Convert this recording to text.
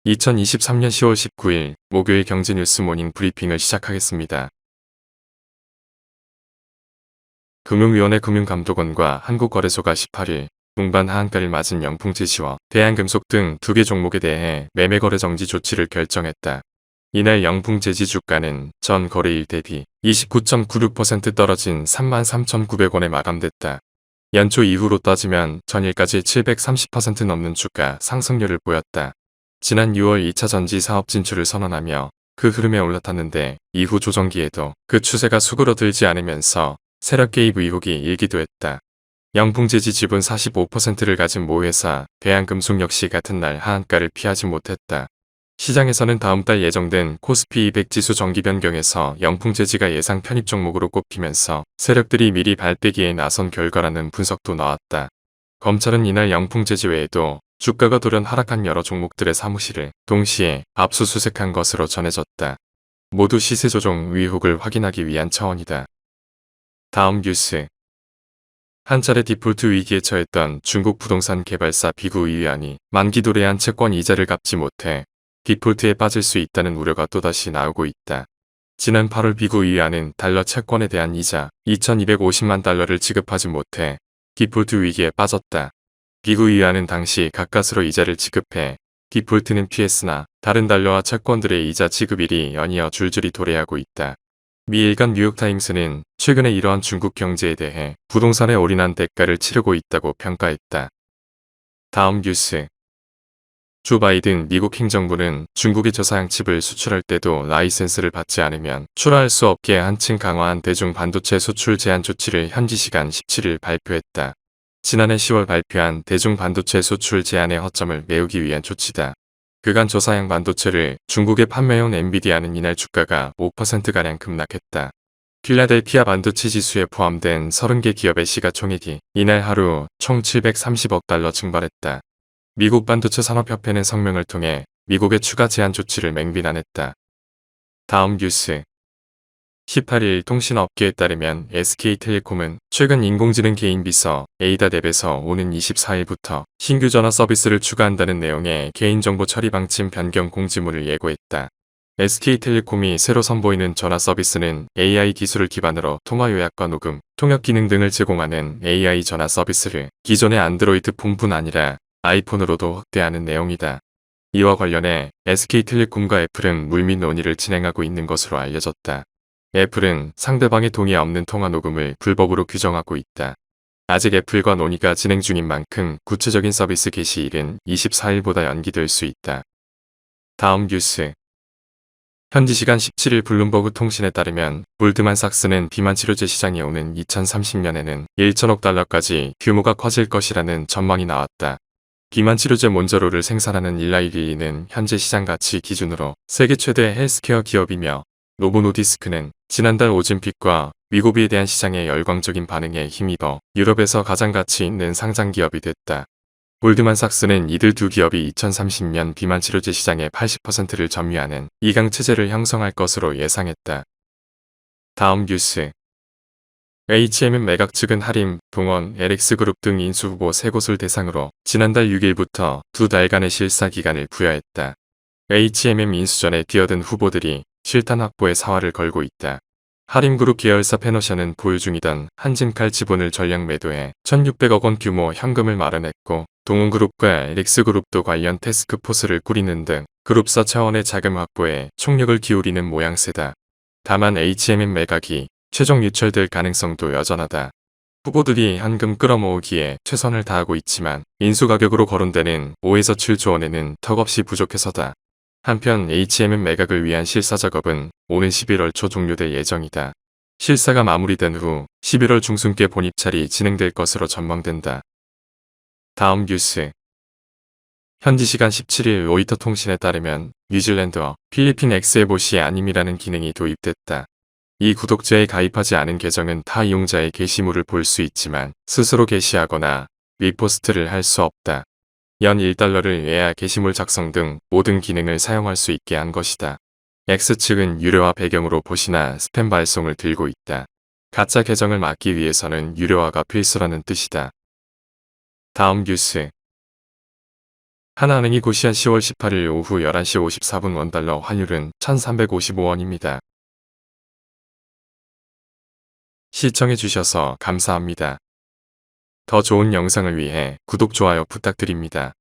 2023년 10월 19일 목요일 경제뉴스 모닝 브리핑을 시작하겠습니다. 금융위원회 금융감독원과 한국거래소가 18일 동반 하한가를 맞은 영풍제시와 대한금속 등 2개 종목에 대해 매매거래 정지 조치를 결정했다. 이날 영풍제지 주가는 전 거래일 대비 29.96% 떨어진 33,900원에 마감됐다. 연초 이후로 따지면 전일까지 730% 넘는 주가 상승률을 보였다. 지난 6월 2차 전지 사업 진출을 선언하며 그 흐름에 올라탔는데 이후 조정기에도 그 추세가 수그러들지 않으면서 세력 개입 의혹이 일기도 했다. 영풍제지 지분 45%를 가진 모회사 대한금속 역시 같은 날 하한가를 피하지 못했다. 시장에서는 다음 달 예정된 코스피 200 지수 정기 변경에서 영풍제지가 예상 편입 종목으로 꼽히면서 세력들이 미리 발빼기에 나선 결과라는 분석도 나왔다. 검찰은 이날 영풍제지 외에도 주가가 돌연 하락한 여러 종목들의 사무실을 동시에 압수수색한 것으로 전해졌다. 모두 시세 조정 의혹을 확인하기 위한 차원이다. 다음 뉴스. 한 차례 디폴트 위기에 처했던 중국 부동산 개발사 비구이안이 만기 도래한 채권 이자를 갚지 못해 디폴트에 빠질 수 있다는 우려가 또다시 나오고 있다. 지난 8월 비구이안은 달러 채권에 대한 이자 2,250만 달러를 지급하지 못해 디폴트 위기에 빠졌다. 비구이안은 당시 가까스로 이자를 지급해 디폴트는 피했으나 다른 달러와 채권들의 이자 지급일이 연이어 줄줄이 도래하고 있다. 미 일간 뉴욕타임스는 최근에 이러한 중국 경제에 대해 부동산에 올인한 대가를 치르고 있다고 평가했다. 다음 뉴스. 조 바이든 미국 행정부는 중국의 저사양 칩을 수출할 때도 라이센스를 받지 않으면 출하할 수 없게 한층 강화한 대중 반도체 수출 제한 조치를 현지 시간 17일 발표했다. 지난해 10월 발표한 대중 반도체 수출 제한의 허점을 메우기 위한 조치다. 그간 저사양 반도체를 중국에 판매해온 엔비디아는 이날 주가가 5%가량 급락했다. 필라델피아 반도체 지수에 포함된 30개 기업의 시가총액이 이날 하루 총 730억 달러 증발했다. 미국 반도체 산업협회는 성명을 통해 미국의 추가 제한 조치를 맹비난했다. 다음 뉴스. 18일 통신업계에 따르면 SK텔레콤은 최근 인공지능 개인 비서 에이다 앱에서 오는 24일부터 신규 전화 서비스를 추가한다는 내용의 개인정보 처리 방침 변경 공지문을 예고했다. SK텔레콤이 새로 선보이는 전화 서비스는 AI 기술을 기반으로 통화 요약과 녹음, 통역 기능 등을 제공하는 AI 전화 서비스를 기존의 안드로이드 폰뿐 아니라 아이폰으로도 확대하는 내용이다. 이와 관련해 SK텔레콤과 애플은 물밑 논의를 진행하고 있는 것으로 알려졌다. 애플은 상대방의 동의 없는 통화 녹음을 불법으로 규정하고 있다. 아직 애플과 논의가 진행 중인 만큼 구체적인 서비스 개시일은 24일보다 연기될 수 있다. 다음 뉴스. 현지 시간 17일 블룸버그 통신에 따르면 골드만삭스는 비만 치료제 시장이 오는 2030년에는 1천억 달러까지 규모가 커질 것이라는 전망이 나왔다. 비만 치료제 몬저로를 생산하는 일라이릴리는 현재 시장 가치 기준으로 세계 최대 헬스케어 기업이며 노보 노디스크는 지난달 오즘픽과 위고비에 대한 시장의 열광적인 반응에 힘입어 유럽에서 가장 가치 있는 상장 기업이 됐다. 골드만삭스는 이들 두 기업이 2030년 비만 치료제 시장의 80%를 점유하는 2강 체제를 형성할 것으로 예상했다. 다음 뉴스. H&M 매각 측은 하림, 동원, LX그룹 등 인수 후보 3곳을 대상으로 지난달 6일부터 2달간의 실사 기간을 부여했다. H&M 인수 전에 뛰어든 후보들이 실탄 확보에 사활을 걸고 있다. 하림그룹 계열사 페노션은 보유 중이던 한진칼 지분을 전량 매도해 1,600억 원 규모 현금을 마련했고 동원그룹과 LX그룹도 관련 태스크포스를 꾸리는 등 그룹사 차원의 자금 확보에 총력을 기울이는 모양새다. 다만 H&M 매각이 최종 유찰될 가능성도 여전하다. 후보들이 현금 끌어모으기에 최선을 다하고 있지만 인수 가격으로 거론되는 5에서 7조 원에는 턱없이 부족해서다. 한편 H&M 매각을 위한 실사 작업은 오는 11월 초 종료될 예정이다. 실사가 마무리된 후 11월 중순께 본입찰이 진행될 것으로 전망된다. 다음 뉴스. 현지 시간 17일 로이터 통신에 따르면 뉴질랜드어 필리핀 엑스에봇이 아님이라는 기능이 도입됐다. 이 구독자에 가입하지 않은 계정은 타 이용자의 게시물을 볼 수 있지만 스스로 게시하거나 리포스트를 할 수 없다. 연 1달러를 내야 게시물 작성 등 모든 기능을 사용할 수 있게 한 것이다. X측은 유료화 배경으로 봇이나 스팸 발송을 들고 있다. 가짜 계정을 막기 위해서는 유료화가 필수라는 뜻이다. 다음 뉴스. 하나은행이 고시한 10월 18일 오후 11시 54분 원달러 환율은 1355원입니다. 시청해주셔서 감사합니다. 더 좋은 영상을 위해 구독, 좋아요 부탁드립니다.